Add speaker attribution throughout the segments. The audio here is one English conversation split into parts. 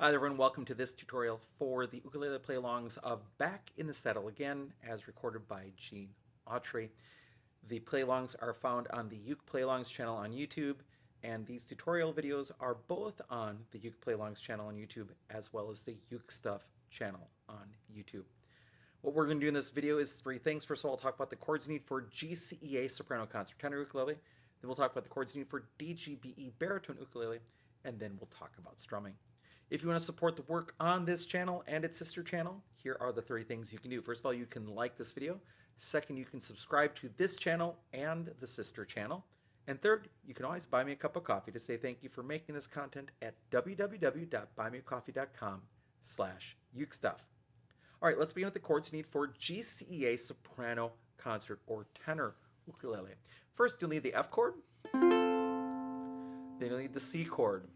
Speaker 1: Hi there everyone, welcome to this tutorial for the ukulele play-alongs of Back in the Saddle Again, as recorded by Gene Autry. The play-alongs are found on the UkePlayAlongs channel on YouTube, and these tutorial videos are both on the UkePlayAlongs channel on YouTube as well as the UkeStuff channel on YouTube. What we're going to do in this video is three things. First of all, I'll talk about the chords you need for GCEA soprano concert tenor ukulele. Then we'll talk about the chords you need for DGBE baritone ukulele, and then we'll talk about strumming. If you want to support the work on this channel and its sister channel, here are the three things you can do. First of all, you can like this video. Second, you can subscribe to this channel and the sister channel. And third, you can always buy me a cup of coffee to say thank you for making this content at www.buymeacoffee.com/UkeStuff. All right, let's begin with the chords you need for GCEA soprano concert or tenor ukulele. First, you'll need the F chord. Then you'll need the C chord.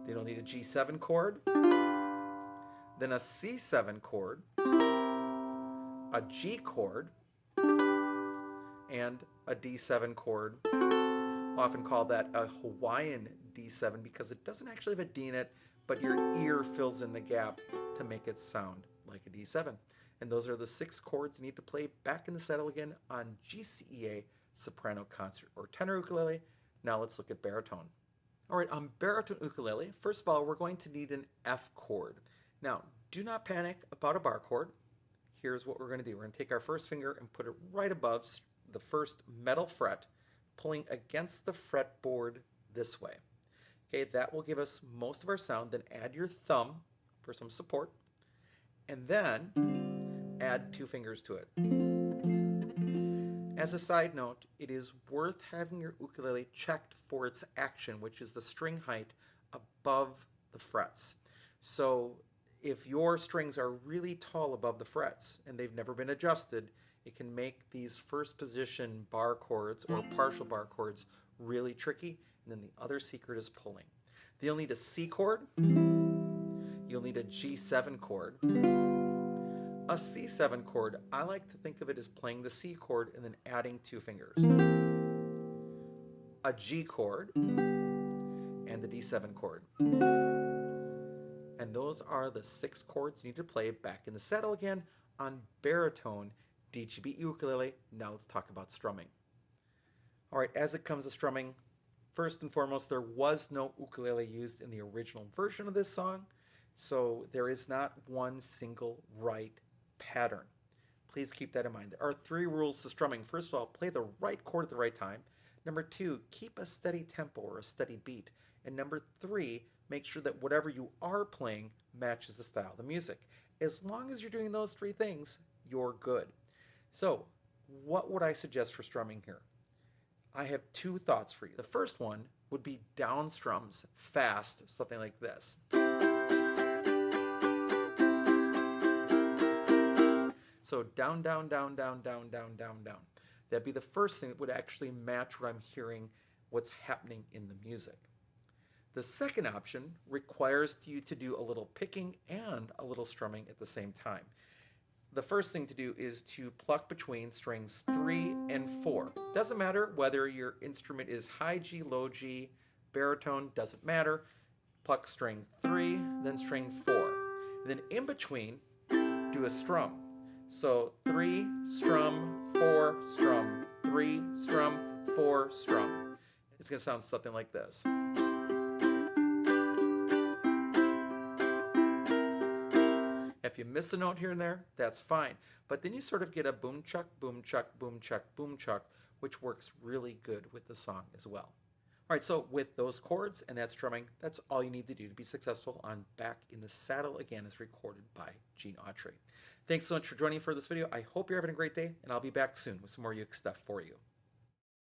Speaker 1: Then you'll need a G7 chord, then a C7 chord, a G chord, and a D7 chord. I often call that a Hawaiian D7 because it doesn't actually have a D in it, but your ear fills in the gap to make it sound like a D7. And those are the 6 chords you need to play Back in the Saddle Again on GCEA soprano concert or tenor ukulele. Now let's look at baritone. All right, on baritone ukulele, first of all, we're going to need an F chord. Now, do not panic about a bar chord. Here's what we're going to do. We're going to take our first finger and put it right above the first metal fret, pulling against the fretboard this way. Okay, that will give us most of our sound. Then add your thumb for some support, and then add 2 fingers to it. As a side note, it is worth having your ukulele checked for its action, which is the string height above the frets. So if your strings are really tall above the frets and they've never been adjusted, it can make these first position bar chords or partial bar chords really tricky. And then the other secret is pulling. Then you'll need a C chord. You'll need a G7 chord. A C7 chord, I like to think of it as playing the C chord and then adding 2 fingers. A G chord and the D7 chord. And those are the 6 chords you need to play Back in the Saddle Again on baritone DGBE ukulele. Now let's talk about strumming. All right, as it comes to strumming, first and foremost, there was no ukulele used in the original version of this song, so there is not one single right pattern. Please keep that in mind. There are 3 rules to strumming. First of all, play the right chord at the right time. Number 2, keep a steady tempo or a steady beat. And number 3, make sure that whatever you are playing matches the style of the music. As long as you're doing those 3 things, you're good. So, what would I suggest for strumming here? I have 2 thoughts for you. The first one would be down strums, fast, something like this. So down, down, down, down, down, down, down, down. That'd be the first thing that would actually match what I'm hearing, what's happening in the music. The second option requires you to do a little picking and a little strumming at the same time. The first thing to do is to pluck between strings 3 and 4. Doesn't matter whether your instrument is high G, low G, baritone, doesn't matter. Pluck string 3, then string 4. And then in between, do a strum. So 3, strum, 4, strum, 3, strum, 4, strum. It's going to sound something like this. If you miss a note here and there, that's fine. But then you sort of get a boom chuck, boom chuck, boom chuck, boom chuck, which works really good with the song as well. All right, so with those chords and that strumming, that's all you need to do to be successful on Back in the Saddle Again as recorded by Gene Autry. Thanks so much for joining me for this video. I hope you're having a great day, and I'll be back soon with some more Uke stuff for you.